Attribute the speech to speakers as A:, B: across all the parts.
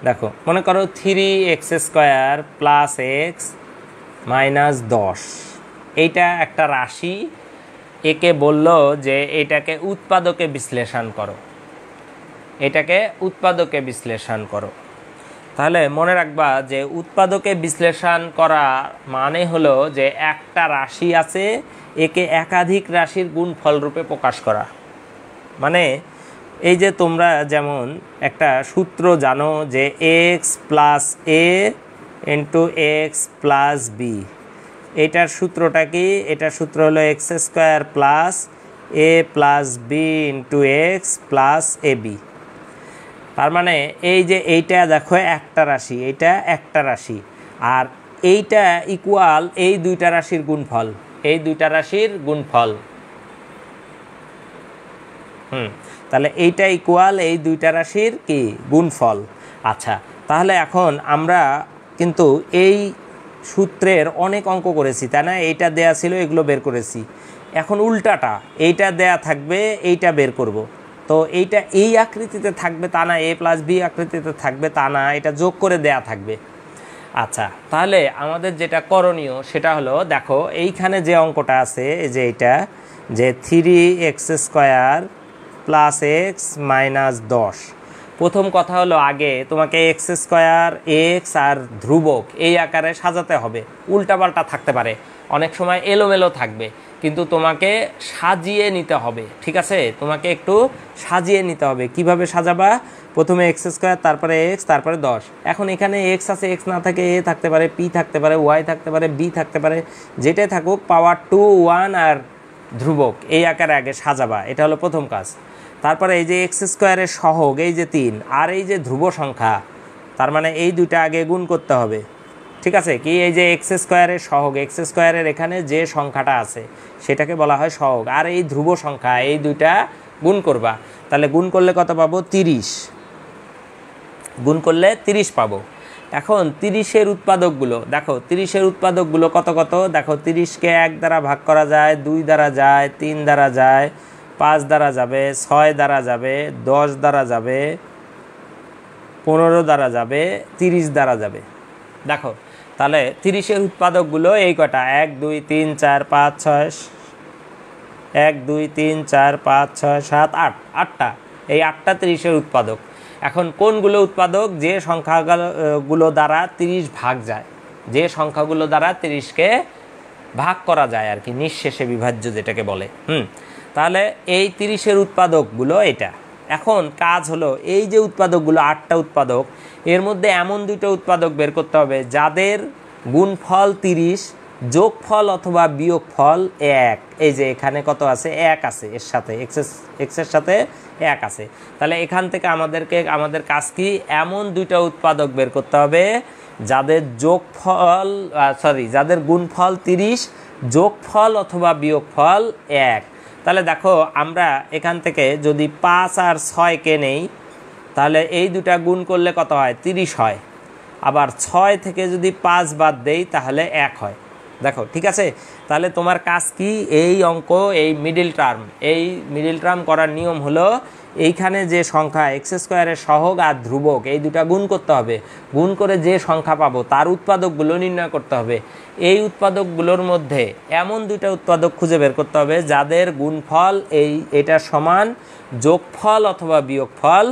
A: দেখো মনে করো 3x² প্লাস x মাইনাস 10, এইটা একটা রাশি। একে বলল যে এটাকে উৎপাদকে বিশ্লেষণ করো, এটাকে উৎপাদকে বিশ্লেষণ করো। তাহলে মনে রাখবা যে উৎপাদকে বিশ্লেষণ করা মানে হলো যে একটা রাশি আছে, একে একাধিক রাশির গুণফল রূপে প্রকাশ করা। মানে এই যে তোমরা যেমন একটা সূত্র জানো যে x plus a into X plus B, এটার সূত্রটা কি? এটার সূত্র হলো x² plus a plus B into X plus A B. তার মানে এই যে এইটা দেখো একটা রাশি, এইটা একটা রাশি, আর এইটা ইকুয়াল এই দুইটা রাশির গুণফল, এই দুইটা রাশির গুণফল। তাহলে এইটা ইকুয়াল এই দুইটা রাশির কি? গুণফল। আচ্ছা, তাহলে এখন আমরা কিন্তু এই সূত্রের অনেক অঙ্ক করেছি, তাই না? এইটা দেয়া ছিল, এগুলো বের করেছি। এখন উল্টাটা, এইটা দেয়া থাকবে, এইটা বের করব। তো এইটা এই আকৃতিতে থাকবে তা না, a প্লাস বি আকৃতিতে থাকবে তা না, এটা যোগ করে দেয়া থাকবে। আচ্ছা, তাহলে আমাদের যেটা করণীয় সেটা হলো, দেখো এইখানে যে অঙ্কটা আছে, এই যে এইটা যে 3x² প্লাস x মাইনাস 10, প্রথম কথা হলো আগে তোমাকে x² x আর ধ্রুবক এই আকারে সাজাতে হবে। উল্টাপাল্টা থাকতে পারে, অনেক সময় এলোমেলো থাকবে, কিন্তু তোমাকে সাজিয়ে নিতে হবে। ঠিক আছে, তোমাকে একটু সাজিয়ে নিতে হবে। কিভাবে সাজাবা? প্রথমে x², তারপরে x, তারপরে 10। এখন এখানে x আছে, x না থাকে a থাকতে পারে, p থাকতে পারে, y থাকতে পারে, b থাকতে পারে, যেটাই থাকুক, পাওয়ার 2, 1 আর ধ্রুবক এই আকারে আগে সাজাবা। এটা হলো প্রথম কাজ। তারপরে এই যে x² এর সহগ এই যে 3, আর এই যে ধ্রুব সংখ্যা, তার মানে এই দুইটা আগে গুণ করতে হবে। ঠিক আছে, কি? এই যে x² এর সহগ, x² এর এখানে যে সংখ্যাটা আছে সেটাকে বলা হয় সহগ, আর এই ধ্রুব সংখ্যা, এই দুইটা গুণ করবা। তাহলে গুণ করলে কত পাবো? 30। গুণ করলে 30 পাবো। এখন 30-এর উৎপাদকগুলো দেখো, 30-এর উৎপাদকগুলো কত কত দেখো। 30কে 1 দ্বারা ভাগ করা যায়, 2 দ্বারা যায়, 3 দ্বারা যায়, 5 দ্বারা যাবে, 6 দ্বারা যাবে, 10 দ্বারা যাবে, 15 দ্বারা যাবে, 30 দ্বারা যাবে। দেখো তাহলে 30-এর উৎপাদকগুলো এই কটা, 1 2 3 4 5 6, 1 2 3 4 5 6 7 8, 8টা। এই 8টা 30-এর উৎপাদক। এখন কোনগুলো উৎপাদক? যে সংখ্যাগুলো দ্বারা 30 ভাগ যায়, যে সংখ্যাগুলো দ্বারা 30কে ভাগ করা যায় আর কি, নিঃশেষে বিভাজ্য যেটাকে বলে। তাহলে এই 30-এর উৎপাদকগুলো এটা। এখন কাজ হলো এই যে উৎপাদকগুলো, 8টা উৎপাদক, এর মধ্যে এমন দুটো উৎপাদক বের করতে হবে যাদের গুণফল 30, যোগফল অথবা বিয়োগফল 1। এই যে এখানে কত আছে? 1 আছে, এর সাথে এক্সের সাথে 1 আছে। তাহলে এখান থেকে আমাদের কাজ কি? এমন দুইটা উৎপাদক বের করতে হবে যাদের যাদের গুণফল 30, যোগফল অথবা বিয়োগফল 1। তাহলে দেখো আমরা এখান থেকে যদি 5 আর 6কে নেই, তাহলে এই দুটা গুণ করলে কত হয়? 30 হয়। আবার 6 থেকে যদি 5 বাদ দেই তাহলে 1 হয়। দেখো, ঠিক আছে? তাহলে তোমার কাজ কি? এই অঙ্ক, এই মিডিল টার্ম করার নিয়ম হলো, এইখানে যে সংখ্যা x² এর সহগ আর ধ্রুবক এই দুটা গুণ করতে হবে। গুণ করে যে সংখ্যা পাবো তার উৎপাদকগুলো নির্ণয় করতে হবে। এই উৎপাদকগুলোর মধ্যে এমন দুইটা উৎপাদক খুঁজে বের করতে হবে যাদের গুণফল এটা সমান যোগফল অথবা বিয়োগফল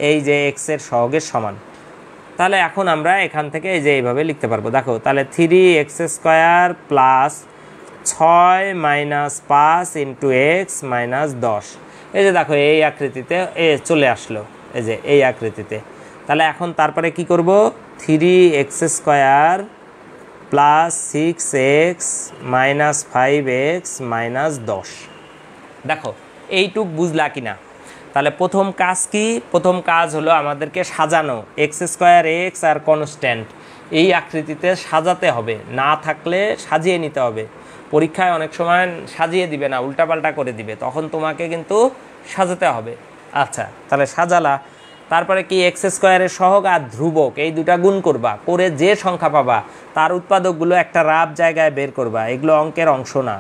A: এই যে x এর সহগের সমান। তাহলে এখন আমরা এখান থেকে এই যে এইভাবে লিখতে পারবো। দেখো তাহলে 3x² plus 6 minus 5 into x minus 10। এই যে দেখো এই আকৃতিতে চলে আসলো, এই যে এই আকৃতিতে। তাহলে এখন তারপরে কি করব? 3x² plus 6x minus 5x minus 10। দেখো এইটুক বুঝলা কিনা? তাহলে প্রথম কাজ কি? প্রথম কাজ হলো আমাদেরকে সাজানো, x² আর কনস্ট্যান্ট এই আকৃতিতে সাজাতে হবে। না থাকলে সাজিয়ে নিতে হবে। পরীক্ষায় অনেক সময় সাজিয়ে দিবে না, উল্টাপাল্টা করে দিবে, তখন তোমাকে কিন্তু সাজাতে হবে। আচ্ছা, তাহলে সাজালা। তারপরে কি? x² এর সহগ আর ধ্রুবক এই দুটা গুণ করবা, করে যে সংখ্যা পাবা তার উৎপাদকগুলো একটা রাফ জায়গায় বের করবা। এগুলো অঙ্কের অংশ না,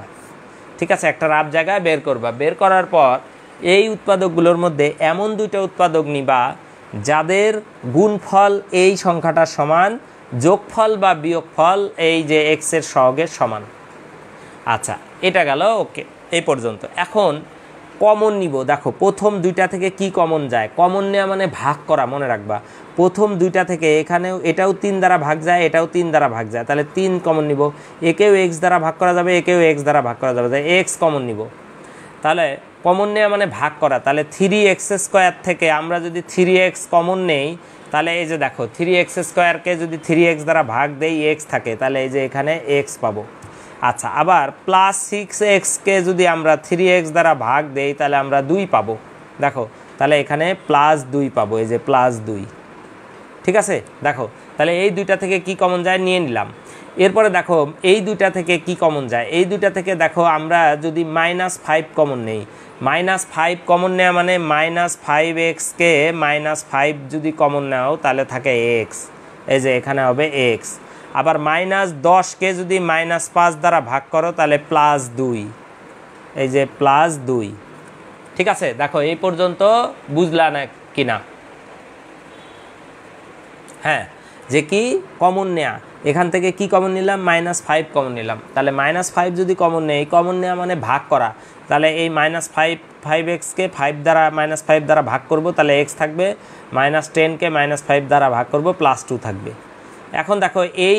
A: ঠিক আছে? একটা রাফ জায়গায় বের করবা। বের করার পর এই উৎপাদকগুলোর মধ্যে এমন দুইটা উৎপাদক নিবা যাদের গুণফল এই সংখ্যাটার সমান, যোগফল বা বিয়োগফল এই যে এক্স এর সহগের সমান। আচ্ছা, এটা গেল ওকে এই পর্যন্ত। এখন কমন নিব। দেখো প্রথম দুইটা থেকে কি কমন যায়, কমন নেওয়া মানে ভাগ করা, মনে রাখবা। প্রথম দুইটা থেকে এখানেও এটাও 3 দ্বারা ভাগ যায়, এটাও 3 দ্বারা ভাগ যায়, তাহলে 3 কমন নিব। একেও এক্স দ্বারা ভাগ করা যাবে, একেও এক্স দ্বারা ভাগ করা যাবে, তাই এক্স কমন নিব। তাহলে কমন নেওয়া মানে ভাগ করা, তাহলে 3x² থেকে আমরা যদি 3x কমন নেই, তাহলে এই যে দেখো 3x² যদি 3x দ্বারা ভাগ দেই এক্স থাকে, তাহলে এই যে এখানে এক্স পাবো। আচ্ছা, আবার +6x যদি আমরা 3x দ্বারা ভাগ দেই, তাহলে আমরা 2 পাবো। দেখো তাহলে এখানে +2 পাবো, এই যে +2। ঠিক আছে, দেখো তাহলে এই দুইটা থেকে কি কমন যায় নিয়ে নিলাম। এরপরে দেখো এই দুইটা থেকে কি কমন যায়, এই দুইটা থেকে দেখো আমরা যদি -5 কমন নেই, -5 কমন নেওয়া মানে -5x কে -5 যদি কমন নাও তাহলে থাকে x, এই যে এখানে হবে x। আবার -10 কে যদি -5 দ্বারা ভাগ করো তাহলে +2, এই যে +2। ঠিক আছে, দেখো এই পর্যন্ত বুঝলা না কিনা? হ্যাঁ, যে কি কমন নেয়া, এখান থেকে কি কমন নিলাম, -5 কমন নিলাম। তাহলে -5 যদি কমন নেই, কমন নেওয়া মানে ভাগ করা, তাহলে এই -5x কে 5 দ্বারা -5 দ্বারা ভাগ করব, তাহলে x থাকবে, -10 কে -5 দ্বারা ভাগ করব, +2 থাকবে। এখন দেখো এই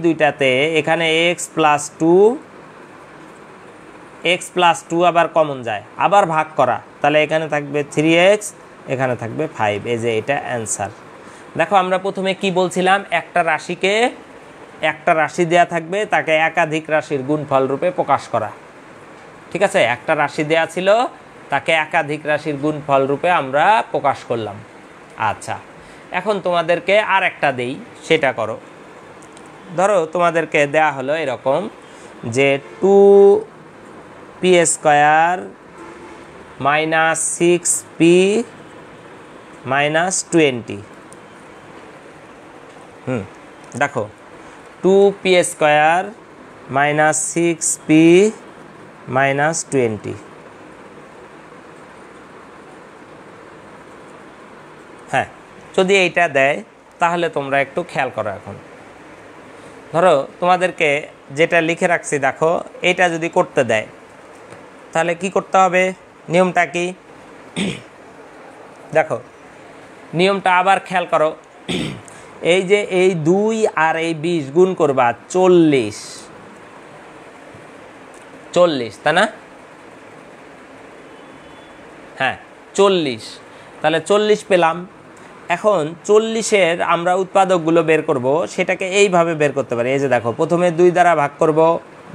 A: দুইটাতে এখানে x+2 আবার কমন যায়, আবার ভাগ করা, তাহলে এখানে থাকবে 3x, এখানে থাকবে 5, এই যে এটা অ্যান্সার। দেখো আমরা প্রথমে কি বলছিলাম, একটা রাশি দেয়া থাকবে, তাকে একাধিক রাশির গুণফল রূপে প্রকাশ করা। ঠিক আছে, একটা রাশি দেয়া ছিল, তাকে একাধিক রাশির গুণফল রূপে আমরা প্রকাশ করলাম। আচ্ছা, এখন তোমাদেরকে আর একটা দেই, সেটা করো। ধরো তোমাদেরকে দেয়া হলো এরকম যে 2p² -6p -20। দেখো 2p² -6p -20। হ্যাঁ, যদি এইটা দেয় তাহলে তোমরা একটু খেয়াল করো। এখন ধরো তোমাদেরকে যেটা লিখে রাখছি, দেখো এটা যদি করতে দেয় তাহলে কি করতে হবে, নিয়মটা কি দেখো, নিয়মটা আবার খেয়াল করো। এই যে এই 2 আর এই 20 গুণ করবা 40, তাই না? হ্যাঁ 40, তাহলে 40 পেলাম। এখন 40-এর আমরা উৎপাদকগুলো বের করব, সেটাকে এইভাবে বের করতে পারি। এই যে দেখো, প্রথমে 2 দ্বারা ভাগ করব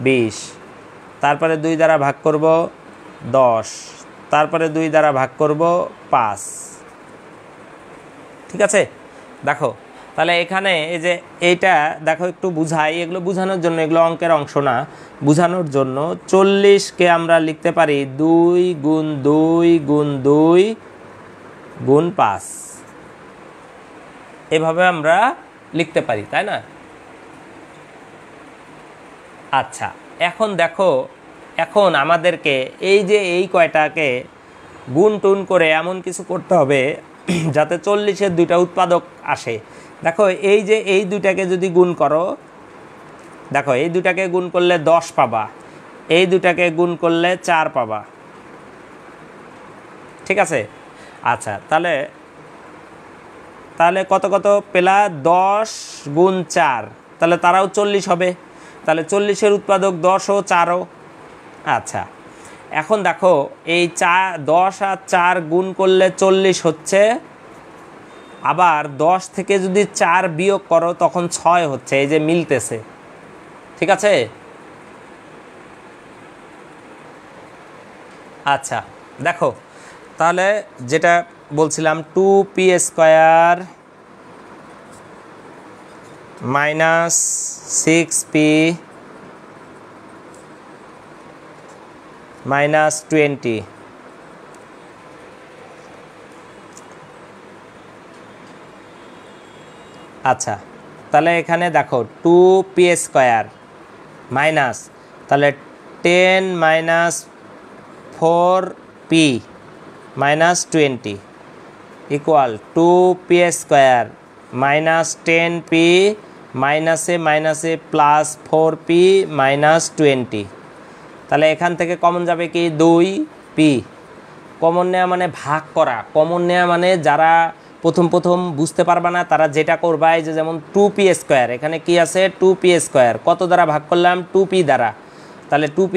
A: 20, তারপরে 2 দ্বারা ভাগ করব 10, তারপরে 2 দ্বারা ভাগ করব 5। ঠিক আছে, দেখো তাহলে এখানে এই যে এইটা দেখো একটু বুঝাই, এগুলো বোঝানোর জন্য, এগুলো অঙ্কের অংশ না, বোঝানোর জন্য 40-কে আমরা লিখতে পারি 2 গুণ 2 গুণ 2 গুণ 5, এভাবে আমরা লিখতে পারি, তাই না? আচ্ছা, এখন দেখো, এখন আমাদেরকে এই যে এই কয়টাকে গুণ টুন করে এমন কিছু করতে হবে যাতে 40-এর দুইটা উৎপাদক আসে। দেখো এই যে এই দুইটাকে যদি গুণ করো, দেখো এই দুইটাকে গুণ করলে 10 পাবা, এই দুইটাকে গুণ করলে 4 পাবা। ঠিক আছে, আচ্ছা তাহলে কত কত পেলা, 10 গুণ 4, তাহলে তারাও 40 হবে। তাহলে 40-এর উৎপাদক 10 ও 4ও। আচ্ছা, এখন দেখো এই 10 আর 4 গুণ করলে 40 হচ্ছে, আবার 10 থেকে যদি 4 বিয়োগ করো তখন 6 হচ্ছে, এই যে মিলতেছে। ঠিক আছে, আচ্ছা দেখো তাহলে যেটা বলছিলাম 2p² -6p -20। আচ্ছা, তাহলে এখানে দেখো 2p² মাইনাস, তাহলে 10 - 4p -20, equal 2p² minus 10p মাইনাসে প্লাস 4p মাইনাস 20। তাহলে এখান থেকে কমন যাবে কি 2p। কমন নেওয়া মানে ভাগ করা, কমন নেওয়া মানে যারা প্রথম বুঝতে পারবা না তারা যেটা করবা, এই যে যেমন 2p², এখানে কি আছে 2p², কত দ্বারা ভাগ করলাম 2p দ্বারা, তাহলে 2p²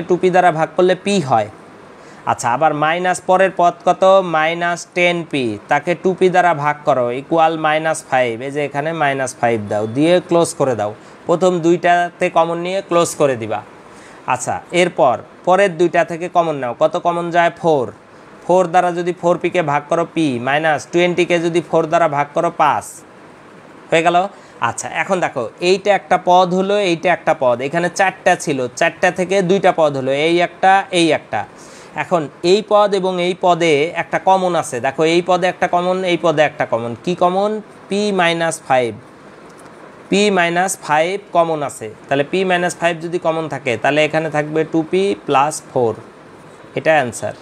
A: 2p দ্বারা ভাগ করলে p হয়। আচ্ছা, আবার মাইনাস পরের পদ কত মাইনাস 10p, তাকে 2p দ্বারা ভাগ করো ইকুয়াল -5, এই যে এখানে -5 দাও, দিয়ে ক্লোজ করে দাও। প্রথম দুইটাতে কমন নিয়ে ক্লোজ করে দিবা। আচ্ছা, এরপর পরের দুইটা থেকে কমন নাও, কত কমন যায় 4 দ্বারা যদি 4p-কে ভাগ করো p, মাইনাস 20-কে যদি 4 দ্বারা ভাগ করো 5 হয়ে গেল। আচ্ছা, এখন দেখো এইটা একটা পদ হলো, এইটা একটা পদ, এখানে 4টা ছিল, 4টা থেকে 2টা পদ হলো, এই একটা। এখন এই পদ এবং এই পদে একটা কমন আছে, দেখো এই পদে একটা কমন, এই পদে একটা কমন। কি কমন? p-5 কমন আছে। তাহলে p-5 যদি কমন থাকে তাহলে এখানে থাকবে 2p + 4, এটা অ্যান্সার।